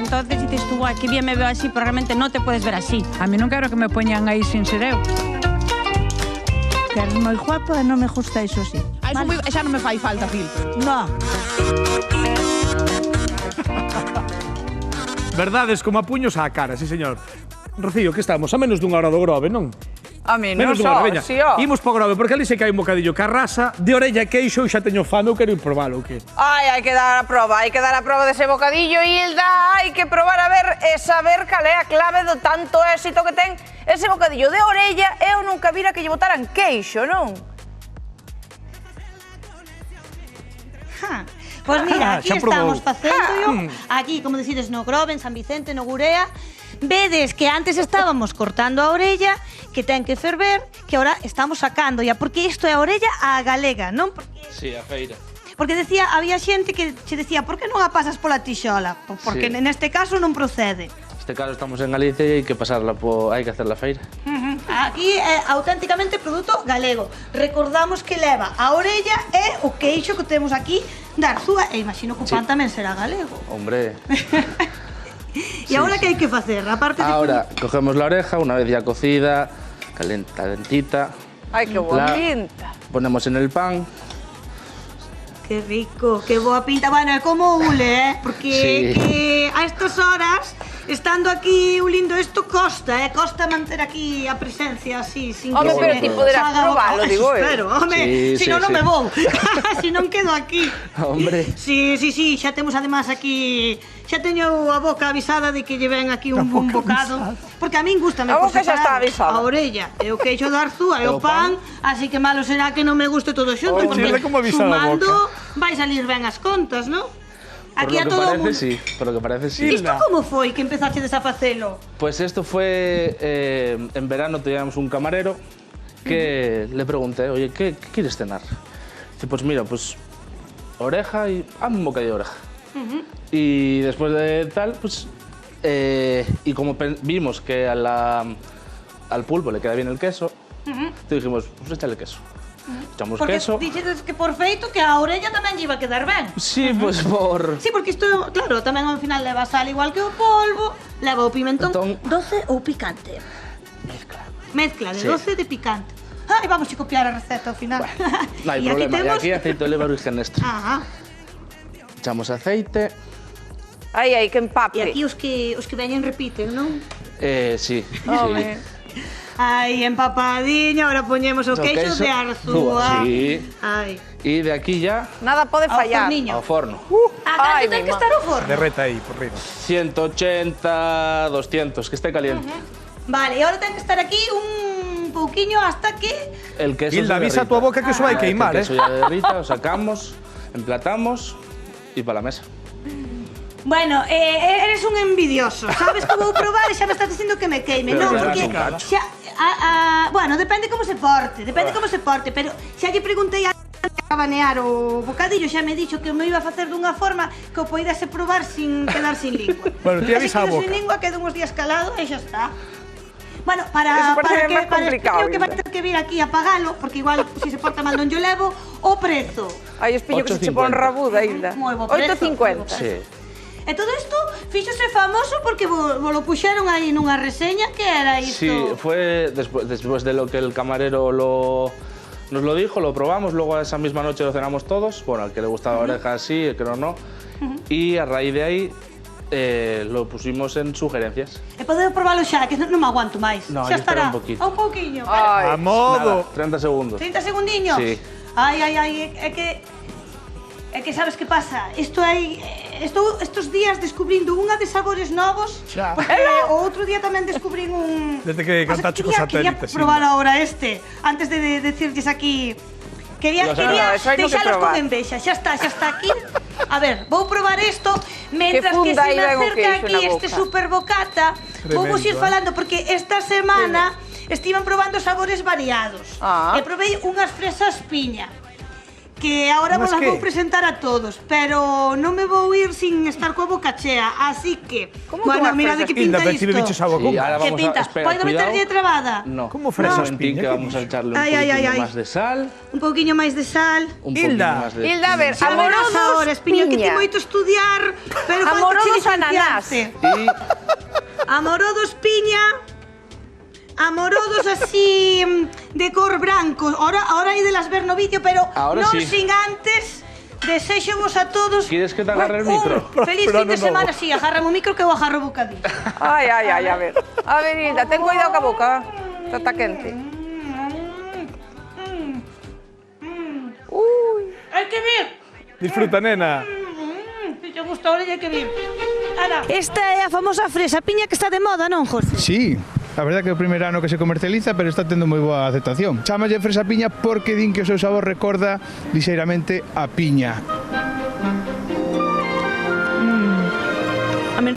entonces dices tú, qué bien me veo así, pero realmente no te puedes ver así. A mí non quero que me poñan aí sin ser eu. Que eres moi guapa e non me gusta iso así. Xa non me fai falta filtro. No. Verdades como a puños á cara, sí señor. Rocío, que estamos? A menos dunha hora do Grove, non? A mí non Menos dunha hora, veña. si, ó. Imos po Grove, porque ali se que hai un bocadillo carrasa de orella e queixo, xa teño fame, eu quero ir probalo, o que? Ai, hai que dar a proba dese bocadillo, Hilda, hai que probar a ver e saber cal é a clave do tanto éxito que ten ese bocadillo de orella. Eu nunca vira que lle botaran queixo, non? Pois mira, aquí xa probou. estamos facendo aquí, como decides, no Grove, en San Vicente, no Gurea. Vedes que antes estábamos cortando a orella, que ten que ferver, que ahora estamos sacando ya, porque isto é a orella a galega, non? Sí, a feira. Porque decía, había xente que se decía, por que non a pasas pola tixola? Porque Sí. neste caso non procede. Neste caso estamos en Galicia e hai que pasarla hai que hacer la feira. Aquí é auténticamente produto galego. Recordamos que leva a orella e o queixo que temos aquí da Arzúa, e imagino que o pan tamén será galego. Hombre. E agora que hai que facer? Aparte de Ahora cogemos la oreja, una vez ya cocida, calentita. Ai, que boa La pinta. ponemos en el pan. Qué rico, qué boa pinta. Bueno, é como ule, porque Sí. que a estas horas, estando aquí ulindo isto, costa, costa manter aquí a presencia así, sin Home, que pero se ti me poderás salga a boca. probalo, digo eu. Espero, home, Sí, si non, sí, non sí. me vou. Si non quedo aquí. Hombre. Sí, xa temos además aquí, xa teño a boca avisada de que lle ven aquí un bocado, porque a min gustame A por boca xa está separado avisada. a orella e o queixo da Arzúa e o pan, así que malo será que non me guste todo xunto, Oye, porque mira como avisada a sumando boca. vai salir ben as contas, non? Por Aquí lo a que todo o parece, mundo. sí. Por lo que parece, sí. Isto como foi que empezaste a facelo? Pues esto fue en verano, teníamos un camarero que le pregunté, oye, ¿qué quieres cenar? Dice, pues mira, pues oreja y hazme un bocadillo de oreja. Y después de tal, pues y como vimos que al pulpo le queda bien el queso, te dijimos, pues échale queso. Echamos Porque queso. dixetes que por feito que a orella tamén lle iba a quedar ben. Sí, pues por... Sí, porque isto, claro, tamén ao final leva sal igual que o polvo, leva o pimentón doce ou picante. Mezcla de Sí. doce de picante. Ai, vamos a copiar a receta ao final. No hay E aquí problema, y temos... aquí aceite de oliva virgen extra. Ajá. Echamos aceite. Ai, que empape. E aquí os que veñen repiten, non? Sí, Home. sí. Ai, empapadiño, ahora poñemos o queixo de Arzúa. Sí. Ai. Y de aquí ya Nada pode Ao fallar. forniño. al horno. A Ai, canto ten mi que estar o forno? Derreta aí, por riba. 180, 200, que esté caliente. Vale, e agora ten que estar aquí un pouquiño hasta que... El queso Hilda, se avisa a derrita. tua boca que eso vai queimar, El queso ya derrita, lo sacamos, emplatamos y para la mesa. Bueno, eres un envidioso. Sabes que vou probar e xa me estás dicindo que me queime. Pero Non, ya porque das un cacho. xa... bueno, depende como se porte, pero xa lle preguntei a banear o bocadillo, xa me dixo que me iba a facer dunha forma que o poidase probar sin quedar sin lingua. Bueno, ti Así avisa a que boca. sin lingua quedo uns días calado e xa está. Bueno, Eso para parece máis que complicado, que vai Hilda. ter que vir aquí a pagalo, porque igual se se porta mal non yo levo o prezo. Ai, espillo que se che pon 8,50. rabuda, Hilda. Moi bo prezo. 8,50. Sí. E todo isto fíxose famoso porque lo puxeron aí nunha reseña que era isto. Sí, fue después de lo que el camarero nos lo dijo, lo probamos, luego esa misma noche lo cenamos todos, bueno, al que le gustaba oreja sí, el que no. Y a raíz de ahí lo pusimos en sugerencias. E podo probalo xa, que non me aguanto máis. No, xa yo espero estará. un poquito. Un pouquiño. Ai, A modo. Nada, 30 segundos. 30 segundiños. Sí. Ai, é que sabes que pasa? Estos días descubrindo unha de sabores novos. Xa. Porque o outro día tamén descubrín un... Desde que cantacho co Quería satélite, probar ahora antes de decirles aquí... Quería eso hai que deixalos con probar. envexa. Xa está aquí. A ver, vou probar isto mentras que funda se aí me ben o acerca queixo aquí na este boca. super bocata. Vou vos ir Tremendo, falando porque esta semana estiven probando sabores variados. Ah. E probei unhas fresas piña. que ahora Mas vos las que? vou presentar a todos, pero non me vou ir sin estar coa boca chea, así que... Como bueno, que mira unhas de que Hilda, pinta te tive bichos isto. agua con. Y ahora Que vamos pinta? a... Espera, Podo meterlle cuidado. trabada? No. ¿Cómo fresas Un momentín piña? que ¿Qué vamos a echarle un Ay, ay, ay, poquito ay. más de sal. Un pouquiño máis de sal. Un Hilda. poquito más de... Hilda, a ver, Xa verás amorodos ahora, Espiño, que ti piña. moito estudiar, pero Amorodos falta ananás. Y Amorodos piña, amorodos así de cor branco. Ahora hai de las ver no vídeo, pero Ahora non sí. sin antes desexovos a todos ¿Quieres que te agarre el micro? feliz Pero fin de no, no. semana. Sí, agárrame o micro que eu agarro o bocadillo. Ay, ay, ay, a ver. A ver, Hilda, ten cuidado ca boca. Está quente. Hai que vir. Disfruta, nena. Se te gusta ahora hai que vir. Ara. Esta é a famosa fresa piña que está de moda, non, José? Sí, a verdade que é o primeiro ano que se comercializa, pero está tendo moi boa aceptación. Chámalle fresa piña porque din que o seu sabor recorda lixeiramente a piña.